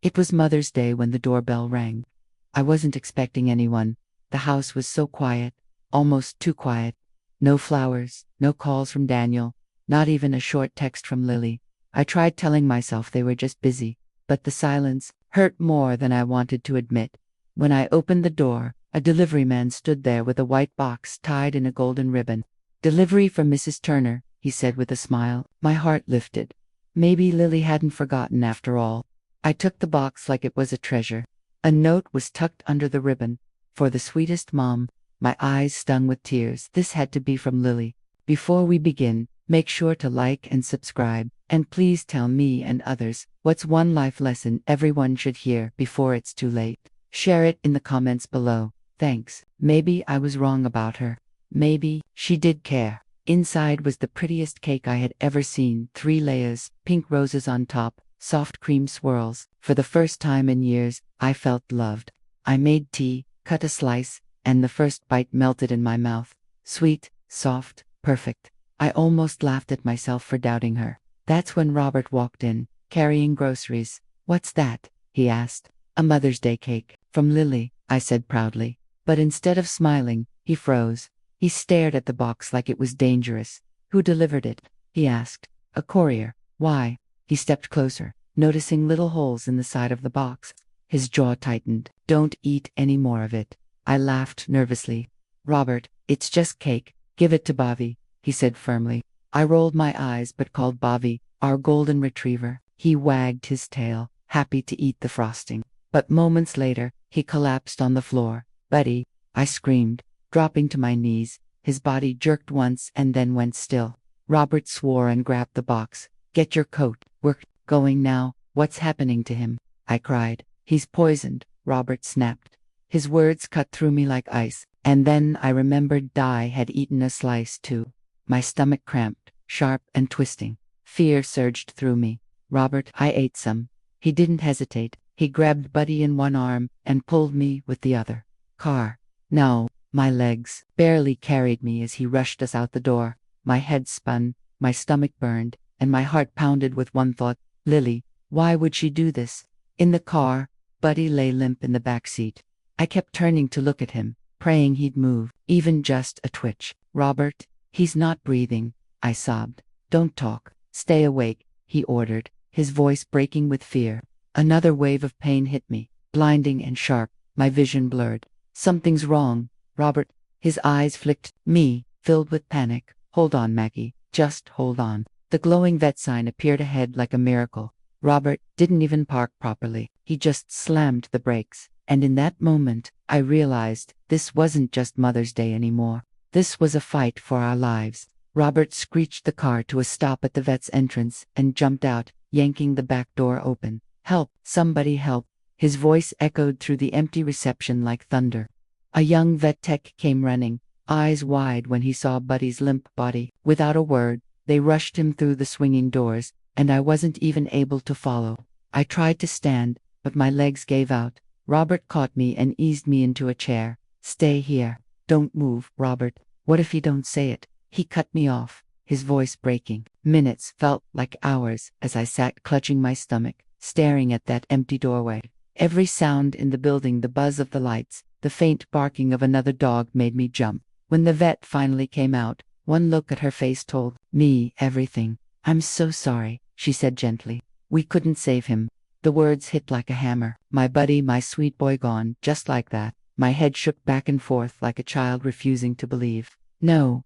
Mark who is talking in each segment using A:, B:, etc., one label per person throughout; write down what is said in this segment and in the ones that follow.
A: It was Mother's Day when the doorbell rang. I wasn't expecting anyone. The house was so quiet, almost too quiet. No flowers, no calls from Daniel, not even a short text from Lily. I tried telling myself they were just busy, but the silence hurt more than I wanted to admit. When I opened the door, a delivery man stood there with a white box tied in a golden ribbon. "Delivery from Mrs. Turner," he said with a smile. My heart lifted. Maybe Lily hadn't forgotten after all. I took the box like it was a treasure. A note was tucked under the ribbon. "For the sweetest mom." My eyes stung with tears. This had to be from Lily. "Before we begin, make sure to like and subscribe. And please tell me and others what's one life lesson everyone should hear before it's too late. Share it in the comments below. Thanks." Maybe I was wrong about her. Maybe she did care. Inside was the prettiest cake I had ever seen. 3 layers, pink roses on top, soft cream swirls. For the first time in years, I felt loved. I made tea, cut a slice, and the first bite melted in my mouth. Sweet, soft, perfect. I almost laughed at myself for doubting her. That's when Robert walked in, carrying groceries. "What's that?" he asked. "A Mother's Day cake. From Lily," I said proudly. But instead of smiling, he froze. He stared at the box like it was dangerous. "Who delivered it?" he asked. "A courier." "Why?" He stepped closer, noticing little holes in the side of the box. His jaw tightened. "Don't eat any more of it." I laughed nervously. "Robert, it's just cake. Give it to Bobby," he said firmly. I rolled my eyes but called Bobby our golden retriever. He wagged his tail, happy to eat the frosting. But moments later, he collapsed on the floor. "Buddy," I screamed, dropping to my knees. His body jerked once and then went still. Robert swore and grabbed the box. "Get your coat. We're going now." "What's happening to him?" I cried. "He's poisoned," Robert snapped. His words cut through me like ice, and then I remembered Di had eaten a slice too. My stomach cramped, sharp and twisting. Fear surged through me. "Robert, I ate some." He didn't hesitate. He grabbed Buddy in one arm and pulled me with the other. "Car." "No." My legs barely carried me as he rushed us out the door. My head spun, my stomach burned, and my heart pounded with one thought: Lily. Why would she do this? In the car, Buddy lay limp in the back seat. I kept turning to look at him, praying he'd move, even just a twitch. "Robert, he's not breathing," I sobbed. "Don't talk. Stay awake," he ordered, his voice breaking with fear. Another wave of pain hit me, blinding and sharp, my vision blurred. "Something's wrong, Robert." His eyes flicked me, filled with panic. "Hold on, Maggie. Just hold on." The glowing vet sign appeared ahead like a miracle. Robert didn't even park properly. He just slammed the brakes. And in that moment, I realized this wasn't just Mother's Day anymore. This was a fight for our lives. Robert screeched the car to a stop at the vet's entrance and jumped out, yanking the back door open. "Help! Somebody help!" His voice echoed through the empty reception like thunder. A young vet tech came running, eyes wide when he saw Buddy's limp body. Without a word, they rushed him through the swinging doors, and I wasn't even able to follow. I tried to stand, but my legs gave out. Robert caught me and eased me into a chair. "Stay here. Don't move, Robert." "What if you don't say it?" He cut me off, his voice breaking. Minutes felt like hours as I sat clutching my stomach, staring at that empty doorway. Every sound in the building, the buzz of the lights, the faint barking of another dog made me jump. When the vet finally came out, one look at her face told me everything. "I'm so sorry," she said gently. "We couldn't save him." The words hit like a hammer. My Buddy, my sweet boy, gone, just like that. My head shook back and forth like a child refusing to believe. No,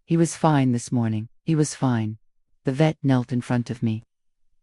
A: he was fine this morning. He was fine." The vet knelt in front of me.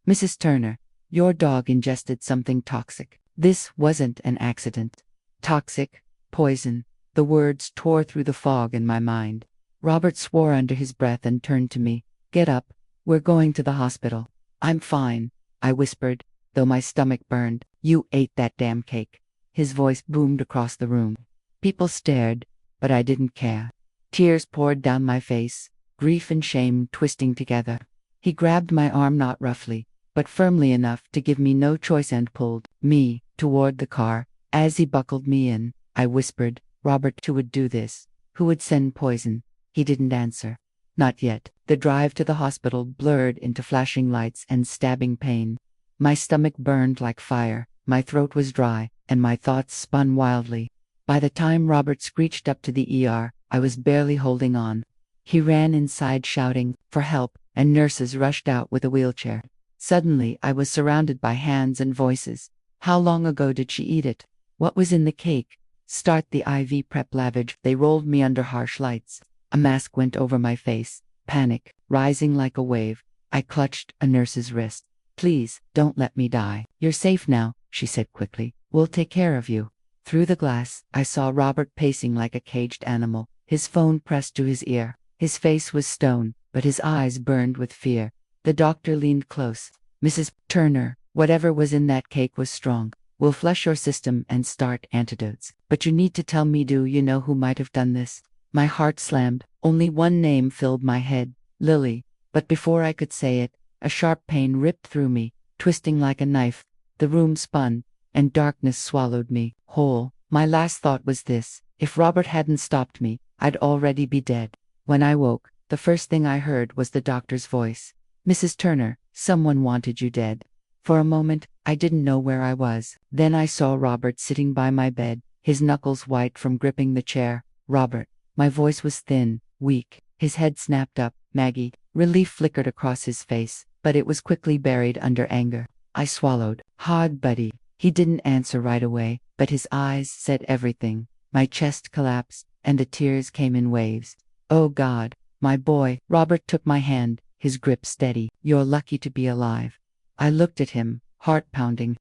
A: "Mrs. Turner, your dog ingested something toxic. This wasn't an accident." Toxic, poison. The words tore through the fog in my mind. Robert swore under his breath and turned to me. "Get up. We're going to the hospital." "I'm fine," I whispered, though my stomach burned. "You ate that damn cake." His voice boomed across the room. People stared, but I didn't care. Tears poured down my face, grief and shame twisting together. He grabbed my arm not roughly, but firmly enough to give me no choice and pulled me toward the car. As he buckled me in, I whispered, "Robert, who would do this? Who would send poison?" He didn't answer. Not yet. The drive to the hospital blurred into flashing lights and stabbing pain. My stomach burned like fire, my throat was dry, and my thoughts spun wildly. By the time Robert screeched up to the ER, I was barely holding on. He ran inside shouting for help, and nurses rushed out with a wheelchair. Suddenly, I was surrounded by hands and voices. How long ago did she eat it? What was in the cake? Start the IV prep lavage. They rolled me under harsh lights. A mask went over my face. Panic, rising like a wave. I clutched a nurse's wrist. Please, don't let me die. You're safe now, she said quickly. We'll take care of you. Through the glass, I saw Robert pacing like a caged animal, his phone pressed to his ear. His face was stone, but his eyes burned with fear. The doctor leaned close. Mrs. Turner, whatever was in that cake was strong. We'll flush your system and start antidotes. But you need to tell me, do you know who might have done this? My heart slammed. Only one name filled my head, Lily. But before I could say it, a sharp pain ripped through me, twisting like a knife. The room spun, and darkness swallowed me whole. My last thought was this: if Robert hadn't stopped me, I'd already be dead. When I woke, the first thing I heard was the doctor's voice. Mrs. Turner, someone wanted you dead. For a moment, I didn't know where I was. Then I saw Robert sitting by my bed, his knuckles white from gripping the chair. Robert. My voice was thin, weak. His head snapped up. Maggie. Relief flickered across his face, but it was quickly buried under anger. I swallowed. Hard, buddy. He didn't answer right away, but his eyes said everything. My chest collapsed, and the tears came in waves. Oh God, my boy. Robert took my hand, his grip steady. You're lucky to be alive. I looked at him, heart pounding.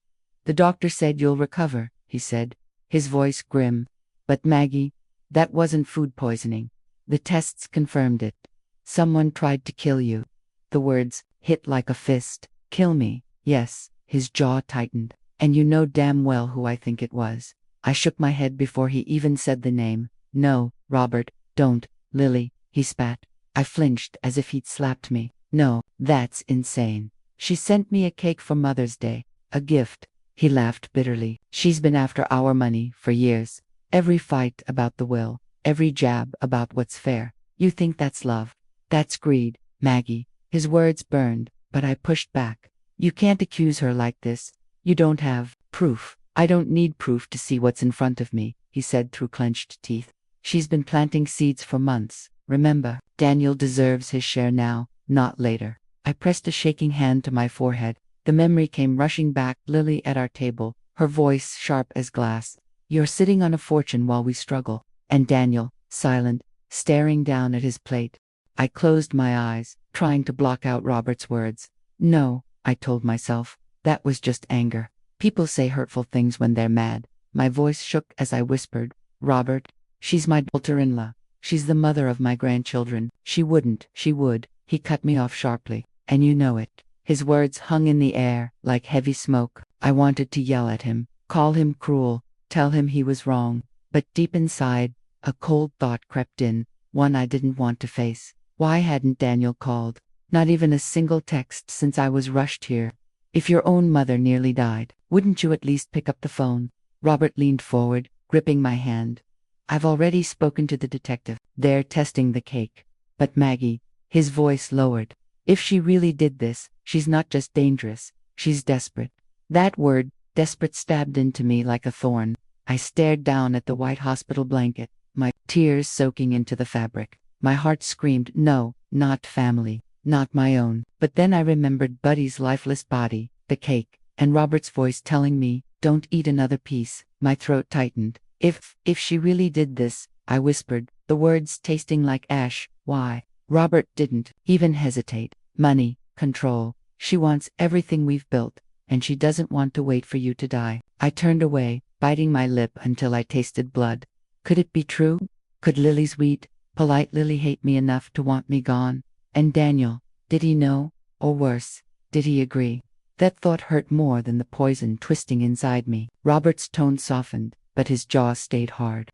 A: The doctor said you'll recover, he said, his voice grim. But Maggie, that wasn't food poisoning. The tests confirmed it. Someone tried to kill you. The words hit like a fist. Kill me. Yes, his jaw tightened. And you know damn well who I think it was. I shook my head before he even said the name. No, Robert, don't. Lily, he spat. I flinched as if he'd slapped me. No, that's insane. She sent me a cake for Mother's Day. A gift. He laughed bitterly. She's been after our money for years. Every fight about the will. Every jab about what's fair. You think that's love? That's greed, Maggie. His words burned, but I pushed back. You can't accuse her like this. You don't have proof. I don't need proof to see what's in front of me, he said through clenched teeth. She's been planting seeds for months. Remember, Daniel deserves his share now, not later. I pressed a shaking hand to my forehead. The memory came rushing back. Lily at our table, her voice sharp as glass. You're sitting on a fortune while we struggle. And Daniel, silent, staring down at his plate. I closed my eyes, trying to block out Robert's words. No, I told myself. That was just anger. People say hurtful things when they're mad. My voice shook as I whispered, Robert, she's my daughter-in-law. She's the mother of my grandchildren. She wouldn't. She would. He cut me off sharply. And you know it. His words hung in the air, like heavy smoke. I wanted to yell at him, call him cruel, tell him he was wrong. But deep inside, a cold thought crept in, one I didn't want to face. Why hadn't Daniel called? Not even a single text since I was rushed here. If your own mother nearly died, wouldn't you at least pick up the phone? Robert leaned forward, gripping my hand. I've already spoken to the detective. They're testing the cake. But Maggie, his voice lowered. If she really did this, she's not just dangerous, she's desperate. That word, desperate, stabbed into me like a thorn. I stared down at the white hospital blanket, my tears soaking into the fabric. My heart screamed, no, not family, not my own. But then I remembered Buddy's lifeless body, the cake, and Robert's voice telling me, don't eat another piece. My throat tightened. If she really did this, I whispered, the words tasting like ash. Why? Robert didn't even hesitate. Money, control. She wants everything we've built, and she doesn't want to wait for you to die. I turned away, biting my lip until I tasted blood. Could it be true? Could Lily Sweet, polite Lily, hate me enough to want me gone? And Daniel, did he know? Or worse, did he agree? That thought hurt more than the poison twisting inside me. Robert's tone softened, but his jaw stayed hard.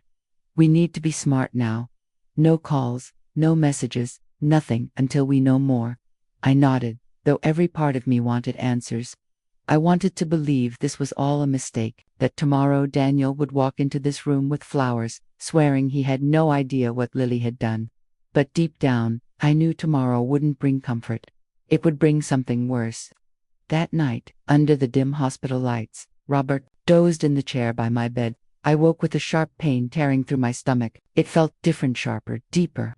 A: We need to be smart now. No calls, no messages, nothing until we know more. I nodded, though every part of me wanted answers. I wanted to believe this was all a mistake, that tomorrow Daniel would walk into this room with flowers, swearing he had no idea what Lily had done. But deep down, I knew tomorrow wouldn't bring comfort. It would bring something worse. That night, under the dim hospital lights, Robert dozed in the chair by my bed. I woke with a sharp pain tearing through my stomach. It felt different, sharper, deeper.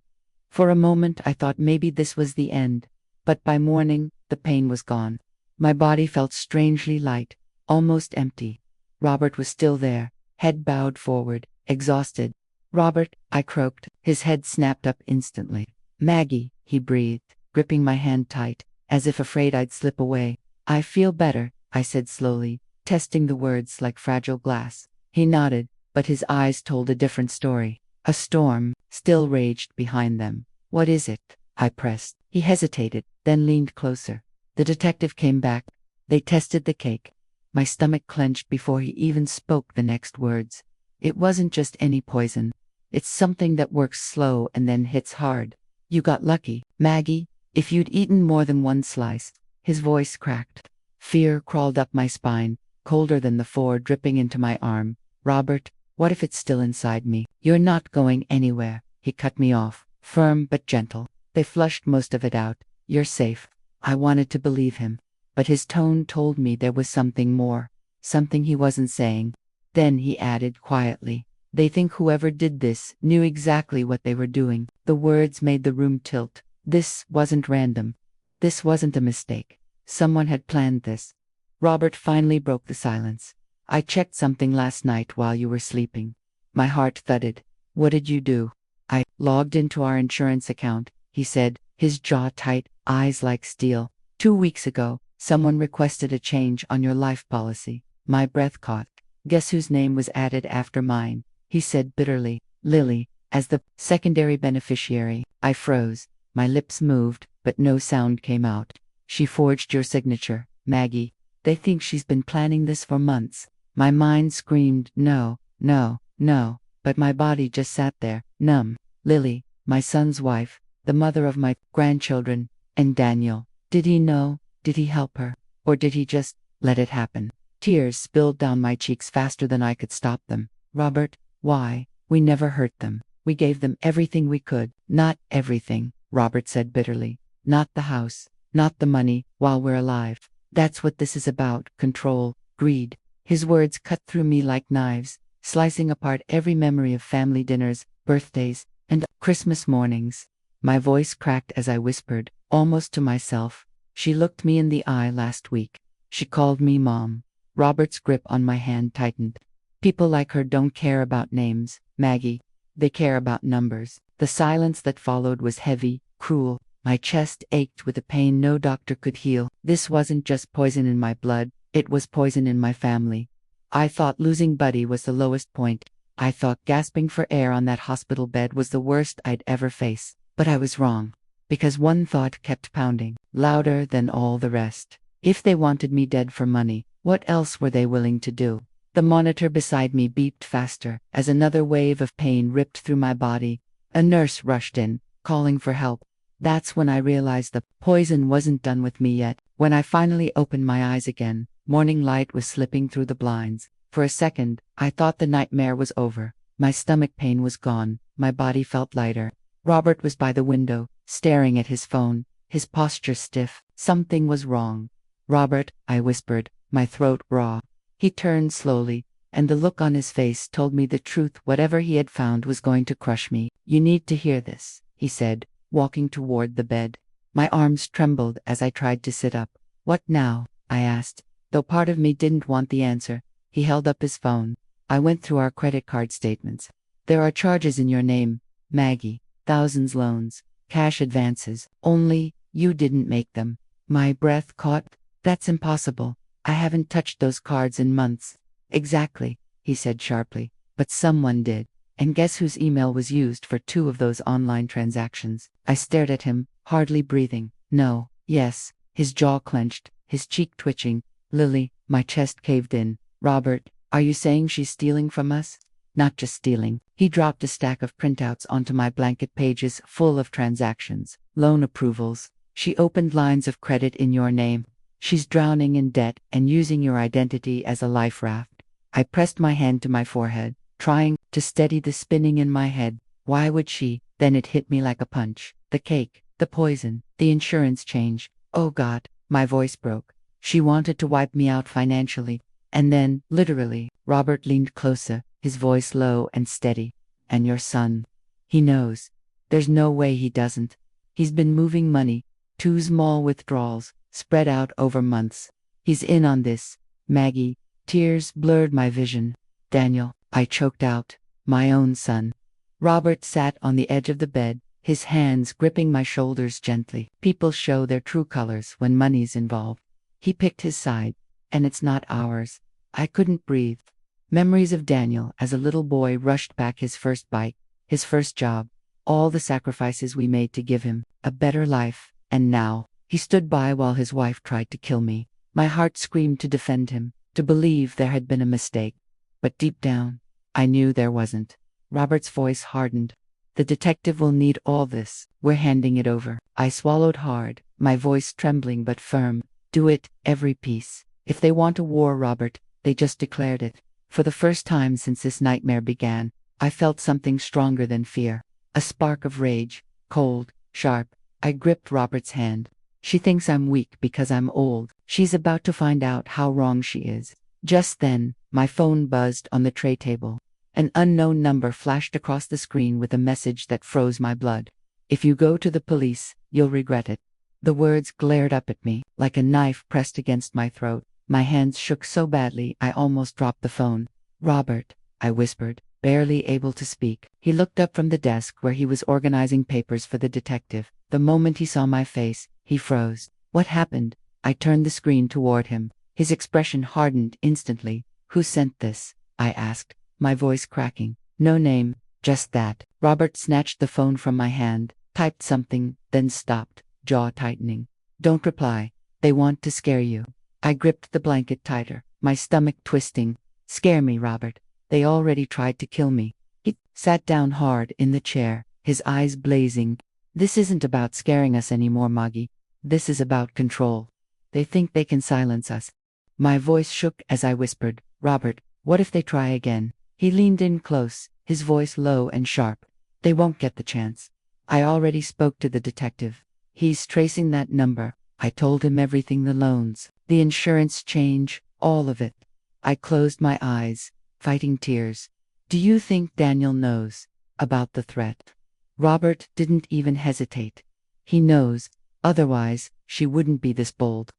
A: For a moment I thought maybe this was the end, but by morning the pain was gone. My body felt strangely light, almost empty. Robert was still there, head bowed forward, exhausted. "Robert," I croaked. His head snapped up instantly. "Maggie," he breathed, gripping my hand tight, as if afraid I'd slip away. "I feel better," I said slowly, testing the words like fragile glass. He nodded, but his eyes told a different story. A storm still raged behind them. "What is it?" I pressed. He hesitated, then leaned closer. The detective came back. "They tested the cake." My stomach clenched before he even spoke the next words. "It wasn't just any poison. It's something that works slow and then hits hard. You got lucky, Maggie. If you'd eaten more than one slice." His voice cracked. Fear crawled up my spine, colder than the four dripping into my arm. "Robert, what if it's still inside me?" "You're not going anywhere." He cut me off, firm but gentle. "They flushed most of it out. You're safe." I wanted to believe him, but his tone told me there was something more, something he wasn't saying. Then he added quietly, "They think whoever did this knew exactly what they were doing." The words made the room tilt. This wasn't random. This wasn't a mistake. Someone had planned this. Robert finally broke the silence. "I checked something last night while you were sleeping." My heart thudded. "What did you do?" "I logged into our insurance account," he said, his jaw tight, eyes like steel. "2 weeks ago, someone requested a change on your life policy." My breath caught. "Guess whose name was added after mine?" he said bitterly. "Lily, as the secondary beneficiary." I froze. My lips moved, but no sound came out. "She forged your signature, Maggie. They think she's been planning this for months." My mind screamed, "No, no, no," but my body just sat there, numb. Lily, my son's wife, the mother of my grandchildren, and Daniel. Did he know? Did he help her? Or did he just let it happen? Tears spilled down my cheeks faster than I could stop them. "Robert, why? We never hurt them. We gave them everything we could." "Not everything," Robert said bitterly. "Not the house, not the money, while we're alive. That's what this is about, control, greed." His words cut through me like knives, slicing apart every memory of family dinners, birthdays, and Christmas mornings. My voice cracked as I whispered, almost to myself, "She looked me in the eye last week. She called me Mom." Robert's grip on my hand tightened. "People like her don't care about names, Maggie. They care about numbers." The silence that followed was heavy, cruel. My chest ached with a pain no doctor could heal. This wasn't just poison in my blood, it was poison in my family. I thought losing Buddy was the lowest point. I thought gasping for air on that hospital bed was the worst I'd ever face. But I was wrong. Because one thought kept pounding, louder than all the rest. If they wanted me dead for money, what else were they willing to do? The monitor beside me beeped faster as another wave of pain ripped through my body. A nurse rushed in, calling for help. That's when I realized the poison wasn't done with me yet. When I finally opened my eyes again, morning light was slipping through the blinds. For a second, I thought the nightmare was over. My stomach pain was gone. My body felt lighter. Robert was by the window, staring at his phone, his posture stiff. Something was wrong. "Robert," I whispered, my throat raw. He turned slowly, and the look on his face told me the truth. Whatever he had found was going to crush me. "You need to hear this," he said, walking toward the bed. My arms trembled as I tried to sit up. "What now?" I asked, though part of me didn't want the answer. He held up his phone. "I went through our credit card statements. There are charges in your name, Maggie. Thousands loans, cash advances. Only, you didn't make them." My breath caught. "That's impossible. I haven't touched those cards in months." "Exactly," he said sharply. "But someone did. And guess whose email was used for 2 of those online transactions?" I stared at him, hardly breathing. "No, yes." His jaw clenched, his cheek twitching. "Lily," my chest caved in. "Robert, are you saying she's stealing from us?" "Not just stealing." He dropped a stack of printouts onto my blanket, pages full of transactions, loan approvals. "She opened lines of credit in your name. She's drowning in debt and using your identity as a life raft." I pressed my hand to my forehead, trying to steady the spinning in my head. Why would she? Then it hit me like a punch. The cake, the poison, the insurance change. Oh God, my voice broke. She wanted to wipe me out financially. And then, literally, Robert leaned closer, his voice low and steady. And your son. He knows. There's no way he doesn't. He's been moving money, 2 small withdrawals, spread out over months. He's in on this. Maggie, tears blurred my vision. Daniel, I choked out. My own son. Robert sat on the edge of the bed, his hands gripping my shoulders gently. People show their true colors when money's involved. He picked his side, and it's not ours. I couldn't breathe. Memories of Daniel as a little boy rushed back, his first bike, his first job, all the sacrifices we made to give him a better life, and now, he stood by while his wife tried to kill me. My heart screamed to defend him, to believe there had been a mistake. But deep down, I knew there wasn't. Robert's voice hardened. The detective will need all this. We're handing it over. I swallowed hard, my voice trembling but firm. Do it, every piece. If they want a war, Robert, they just declared it. For the first time since this nightmare began, I felt something stronger than fear. A spark of rage, cold, sharp. I gripped Robert's hand. She thinks I'm weak because I'm old. She's about to find out how wrong she is. Just then, my phone buzzed on the tray table. An unknown number flashed across the screen with a message that froze my blood. If you go to the police, you'll regret it. The words glared up at me, like a knife pressed against my throat. My hands shook so badly I almost dropped the phone. Robert, I whispered, barely able to speak. He looked up from the desk where he was organizing papers for the detective. The moment he saw my face, he froze. What happened? I turned the screen toward him. His expression hardened instantly. Who sent this? I asked, my voice cracking. No name, just that. Robert snatched the phone from my hand, typed something, then stopped, jaw tightening. Don't reply. They want to scare you. I gripped the blanket tighter, my stomach twisting. Scare me, Robert. They already tried to kill me. He sat down hard in the chair, his eyes blazing. This isn't about scaring us anymore, Maggie. This is about control. They think they can silence us. My voice shook as I whispered, Robert, what if they try again? He leaned in close, his voice low and sharp. They won't get the chance. I already spoke to the detective. He's tracing that number. I told him everything, the loans, the insurance change, all of it. I closed my eyes, fighting tears. Do you think Daniel knows about the threat? Robert didn't even hesitate. He knows, otherwise, she wouldn't be this bold.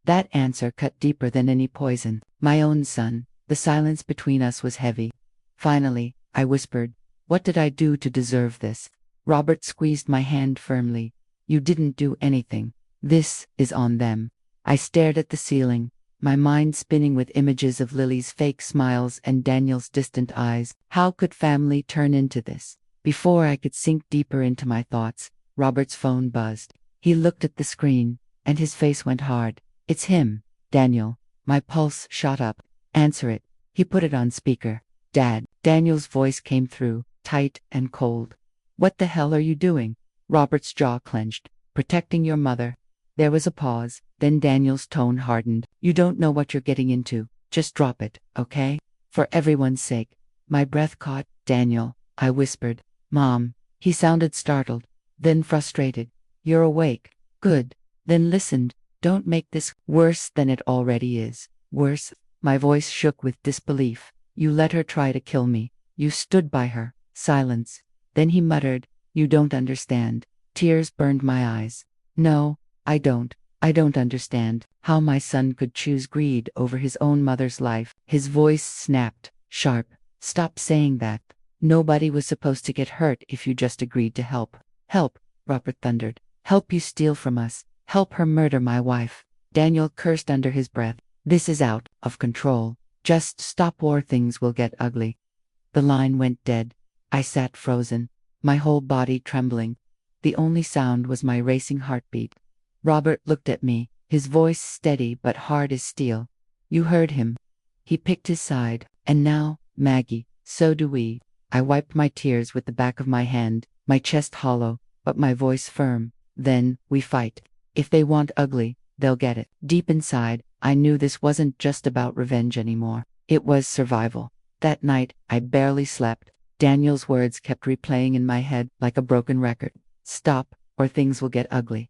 A: That answer cut deeper than any poison. My own son. The silence between us was heavy. Finally, I whispered, what did I do to deserve this? Robert squeezed my hand firmly. You didn't do anything. This is on them. I stared at the ceiling, my mind spinning with images of Lily's fake smiles and Daniel's distant eyes. How could family turn into this? Before I could sink deeper into my thoughts, Robert's phone buzzed. He looked at the screen, and his face went hard. It's him, Daniel. My pulse shot up. Answer it. He put it on speaker. Dad. Daniel's voice came through, tight and cold. What the hell are you doing? Robert's jaw clenched. Protecting your mother. There was a pause, then Daniel's tone hardened. You don't know what you're getting into. Just drop it, okay? For everyone's sake. My breath caught. Daniel, I whispered. Mom. He sounded startled, then frustrated. You're awake. Good. Then listened. Don't make this worse than it already is. Worse. My voice shook with disbelief. You let her try to kill me. You stood by her. Silence. Then he muttered, you don't understand. Tears burned my eyes. No, I don't. I don't understand how my son could choose greed over his own mother's life. His voice snapped, sharp. Stop saying that. Nobody was supposed to get hurt if you just agreed to help. Help, Robert thundered. Help you steal from us. Help her murder my wife. Daniel cursed under his breath. This is out of control. Just stop or things will get ugly. The line went dead. I sat frozen, my whole body trembling. The only sound was my racing heartbeat. Robert looked at me, his voice steady but hard as steel. You heard him. He picked his side. And now, Maggie, so do we. I wiped my tears with the back of my hand, my chest hollow, but my voice firm. Then, we fight. If they want ugly, they'll get it. Deep inside, I knew this wasn't just about revenge anymore. It was survival. That night, I barely slept. Daniel's words kept replaying in my head like a broken record. Stop, or things will get ugly.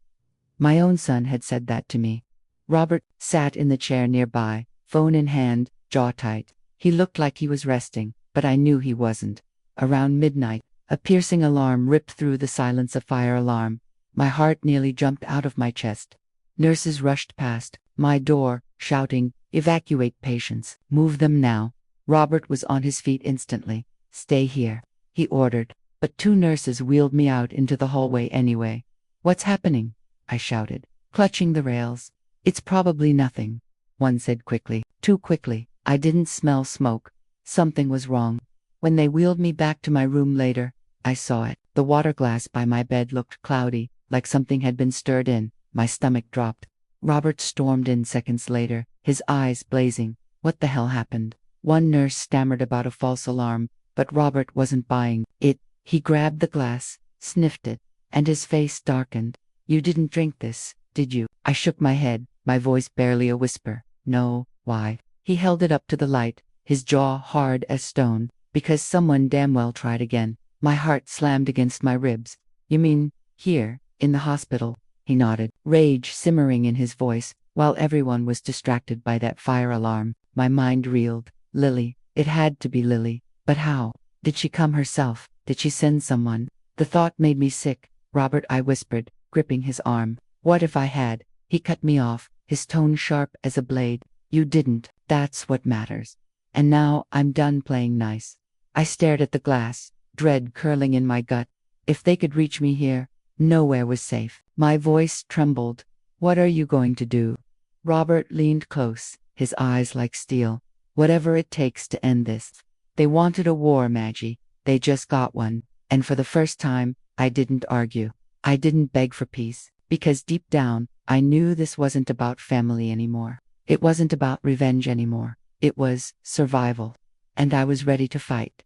A: My own son had said that to me. Robert sat in the chair nearby, phone in hand, jaw tight. He looked like he was resting, but I knew he wasn't. Around midnight, a piercing alarm ripped through the silence. A fire alarm. My heart nearly jumped out of my chest. Nurses rushed past my door, shouting, "Evacuate patients. Move them now." Robert was on his feet instantly. "Stay here," he ordered, but two nurses wheeled me out into the hallway anyway. "What's happening?" I shouted, clutching the rails. "It's probably nothing," one said quickly. Too quickly. I didn't smell smoke. Something was wrong. When they wheeled me back to my room later, I saw it. The water glass by my bed looked cloudy, like something had been stirred in. My stomach dropped. Robert stormed in seconds later, his eyes blazing. What the hell happened? One nurse stammered about a false alarm, but Robert wasn't buying it. He grabbed the glass, sniffed it, and his face darkened. "You didn't drink this, did you?" I shook my head, my voice barely a whisper. "No, why?" He held it up to the light, his jaw hard as stone. "Because someone damn well tried again." My heart slammed against my ribs. "You mean, here, in the hospital?" He nodded, rage simmering in his voice, while everyone was distracted by that fire alarm. My mind reeled. Lily. It had to be Lily. But how? Did she come herself? Did she send someone? The thought made me sick. "Robert," I whispered, gripping his arm. "What if I had?" He cut me off, his tone sharp as a blade. "You didn't. That's what matters. And now I'm done playing nice." I stared at the glass, dread curling in my gut. If they could reach me here, nowhere was safe. My voice trembled. "What are you going to do?" Robert leaned close, his eyes like steel. "Whatever it takes to end this." They wanted a war, Maggie. They just got one. And for the first time, I didn't argue. I didn't beg for peace, because deep down, I knew this wasn't about family anymore. It wasn't about revenge anymore. It was survival. And I was ready to fight.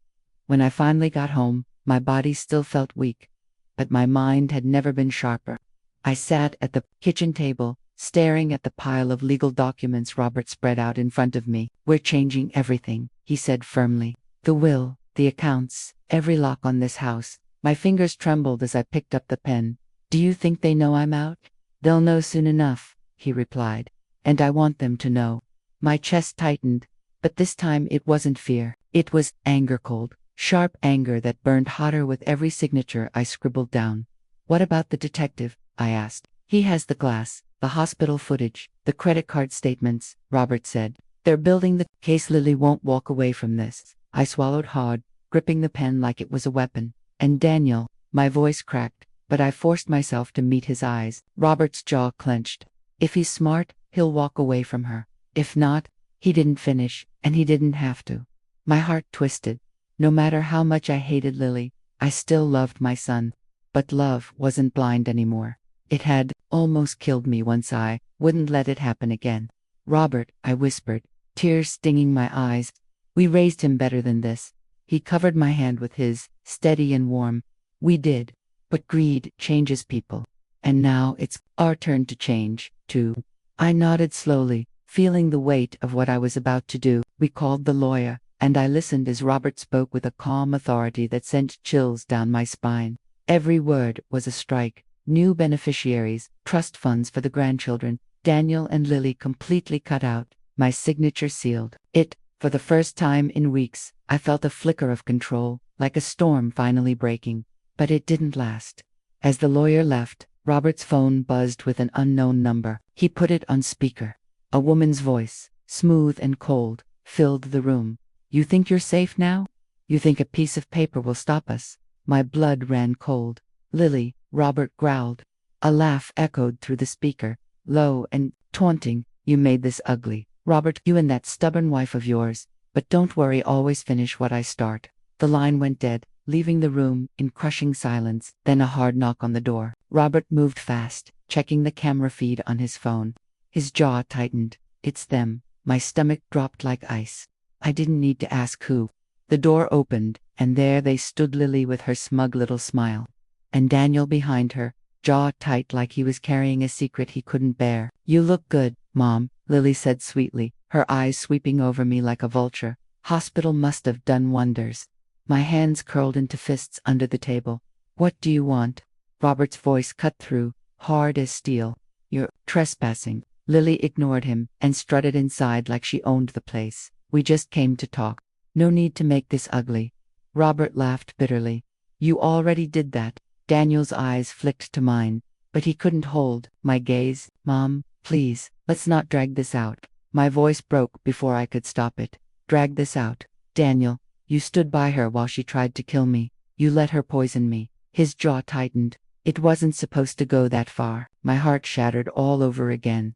A: When I finally got home, my body still felt weak, but my mind had never been sharper. I sat at the kitchen table, staring at the pile of legal documents Robert spread out in front of me. "We're changing everything," he said firmly. "The will, the accounts, every lock on this house." My fingers trembled as I picked up the pen. "Do you think they know I'm out?" "They'll know soon enough," he replied. "And I want them to know." My chest tightened, but this time it wasn't fear. It was anger, cold, sharp anger that burned hotter with every signature I scribbled down. "What about the detective?" I asked. "He has the glass, the hospital footage, the credit card statements," Robert said. "They're building the case. Lily won't walk away from this." I swallowed hard, gripping the pen like it was a weapon. "And Daniel," my voice cracked, but I forced myself to meet his eyes. Robert's jaw clenched. "If he's smart, he'll walk away from her. If not," he didn't finish, and he didn't have to. My heart twisted. No matter how much I hated Lily, I still loved my son. But love wasn't blind anymore. It had almost killed me once I wouldn't let it happen again. "Robert," I whispered, tears stinging my eyes. "We raised him better than this." He covered my hand with his, steady and warm. "We did. But greed changes people. And now it's our turn to change, too." I nodded slowly, feeling the weight of what I was about to do. We called the lawyer, and I listened as Robert spoke with a calm authority that sent chills down my spine. Every word was a strike. New beneficiaries, trust funds for the grandchildren, Daniel and Lily completely cut out, my signature sealed. For the first time in weeks, I felt a flicker of control, like a storm finally breaking. But it didn't last. As the lawyer left, Robert's phone buzzed with an unknown number. He put it on speaker. A woman's voice, smooth and cold, filled the room. "You think you're safe now? You think a piece of paper will stop us?" My blood ran cold. "Lily," Robert growled. A laugh echoed through the speaker, low and taunting. "You made this ugly, Robert, you and that stubborn wife of yours. But don't worry, always finish what I start." The line went dead, leaving the room in crushing silence. Then a hard knock on the door. Robert moved fast, checking the camera feed on his phone. His jaw tightened. "It's them." My stomach dropped like ice. I didn't need to ask who. The door opened, and there they stood, Lily with her smug little smile. And Daniel behind her, jaw tight like he was carrying a secret he couldn't bear. "You look good, Mom," Lily said sweetly, her eyes sweeping over me like a vulture. "Hospital must have done wonders." My hands curled into fists under the table. "What do you want?" Robert's voice cut through, hard as steel. "You're trespassing." Lily ignored him and strutted inside like she owned the place. We just came to talk. No need to make this ugly. Robert laughed bitterly. You already did that. Daniel's eyes flicked to mine, but he couldn't hold my gaze. Mom, please, let's not drag this out. My voice broke before I could stop it. Drag this out. Daniel, you stood by her while she tried to kill me. You let her poison me. His jaw tightened. It wasn't supposed to go that far. My heart shattered all over again.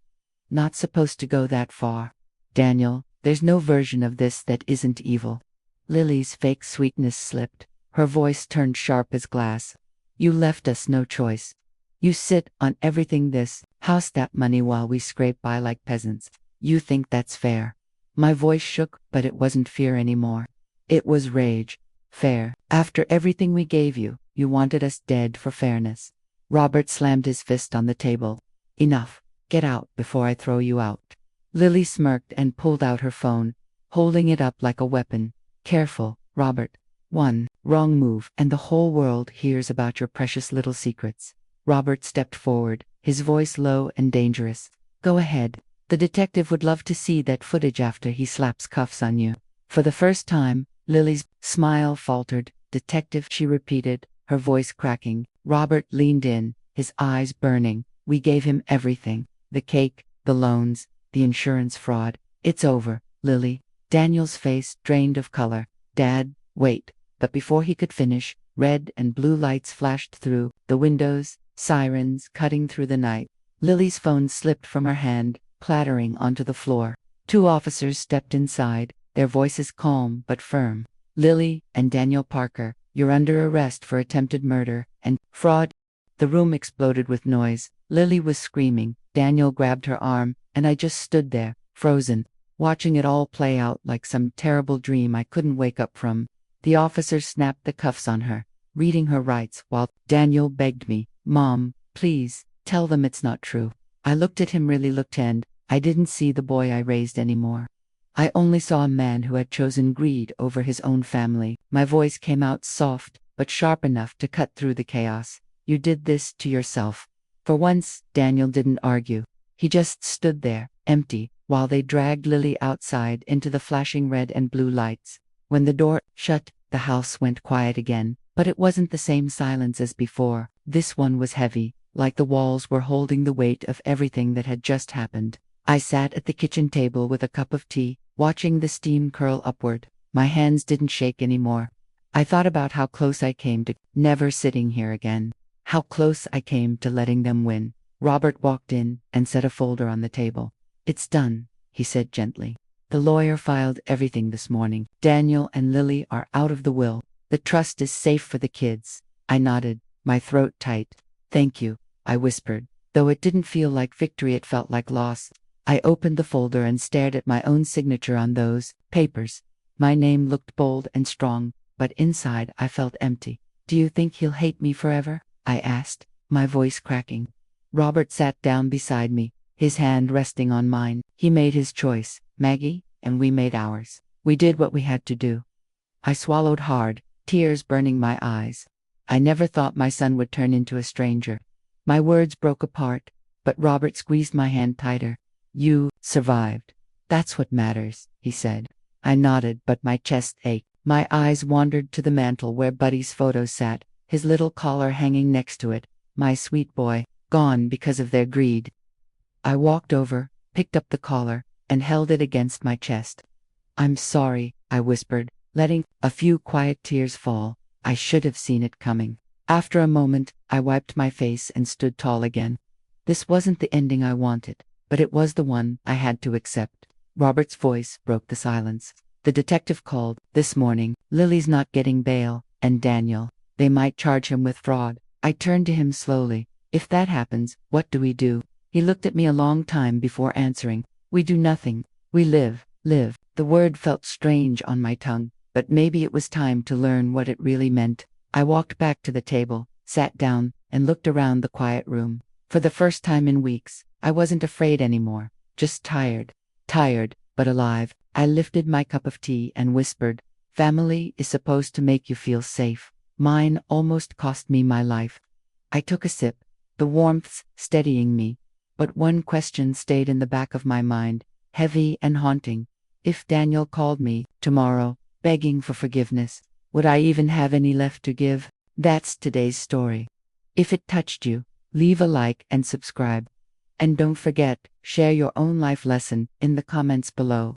A: Not supposed to go that far. Daniel, there's no version of this that isn't evil. Lily's fake sweetness slipped. Her voice turned sharp as glass. You left us no choice. You sit on everything this house that money while we scrape by like peasants. You think that's fair. My voice shook, but it wasn't fear anymore. It was rage. Fair. After everything we gave you, you wanted us dead for fairness. Robert slammed his fist on the table. Enough. Get out before I throw you out. Lily smirked and pulled out her phone, holding it up like a weapon. Careful, Robert. One wrong move and the whole world hears about your precious little secrets. Robert stepped forward, his voice low and dangerous. Go ahead. The detective would love to see that footage after he slaps cuffs on you. For the first time, Lily's smile faltered. Detective, she repeated, her voice cracking. Robert leaned in, his eyes burning. We gave him everything. The cake, the loans, the insurance fraud. It's over, Lily. Daniel's face drained of color. Dad, wait. But before he could finish, red and blue lights flashed through the windows, sirens cutting through the night. Lily's phone slipped from her hand, clattering onto the floor. Two officers stepped inside, their voices calm but firm. Lily and Daniel Parker, you're under arrest for attempted murder and fraud. The room exploded with noise. Lily was screaming. Daniel grabbed her arm, and I just stood there, frozen, watching it all play out like some terrible dream I couldn't wake up from. The officer snapped the cuffs on her, reading her rights, while Daniel begged me, Mom, please, tell them it's not true. I looked at him, really looked, and I didn't see the boy I raised anymore. I only saw a man who had chosen greed over his own family. My voice came out soft, but sharp enough to cut through the chaos. You did this to yourself. For once, Daniel didn't argue. He just stood there, empty, while they dragged Lily outside into the flashing red and blue lights. When the door shut, the house went quiet again, but it wasn't the same silence as before. This one was heavy, like the walls were holding the weight of everything that had just happened. I sat at the kitchen table with a cup of tea, watching the steam curl upward. My hands didn't shake anymore. I thought about how close I came to never sitting here again. How close I came to letting them win. Robert walked in and set a folder on the table. It's done, he said gently. The lawyer filed everything this morning. Daniel and Lily are out of the will. The trust is safe for the kids. I nodded, my throat tight. Thank you, I whispered. Though it didn't feel like victory, it felt like loss. I opened the folder and stared at my own signature on those papers. My name looked bold and strong, but inside I felt empty. Do you think he'll hate me forever? I asked, my voice cracking. Robert sat down beside me, his hand resting on mine. He made his choice, Maggie, and we made ours. We did what we had to do. I swallowed hard, tears burning my eyes. I never thought my son would turn into a stranger. My words broke apart, but Robert squeezed my hand tighter. You survived. That's what matters, he said. I nodded, but my chest ached. My eyes wandered to the mantel where Buddy's photo sat, his little collar hanging next to it. My sweet boy, gone because of their greed. I walked over, picked up the collar, and held it against my chest. I'm sorry, I whispered, letting a few quiet tears fall. I should have seen it coming. After a moment, I wiped my face and stood tall again. This wasn't the ending I wanted, but it was the one I had to accept. Robert's voice broke the silence. The detective called this morning. Lily's not getting bail, and Daniel, they might charge him with fraud. I turned to him slowly. If that happens, what do we do? He looked at me a long time before answering. We do nothing. We live. The word felt strange on my tongue, but maybe it was time to learn what it really meant. I walked back to the table, sat down, and looked around the quiet room. For the first time in weeks, I wasn't afraid anymore, just tired. Tired, but alive. I lifted my cup of tea and whispered, family is supposed to make you feel safe. Mine almost cost me my life. I took a sip, the warmth steadying me. But one question stayed in the back of my mind, heavy and haunting. If Daniel called me tomorrow, begging for forgiveness, would I even have any left to give? That's today's story. If it touched you, leave a like and subscribe. And don't forget, share your own life lesson in the comments below.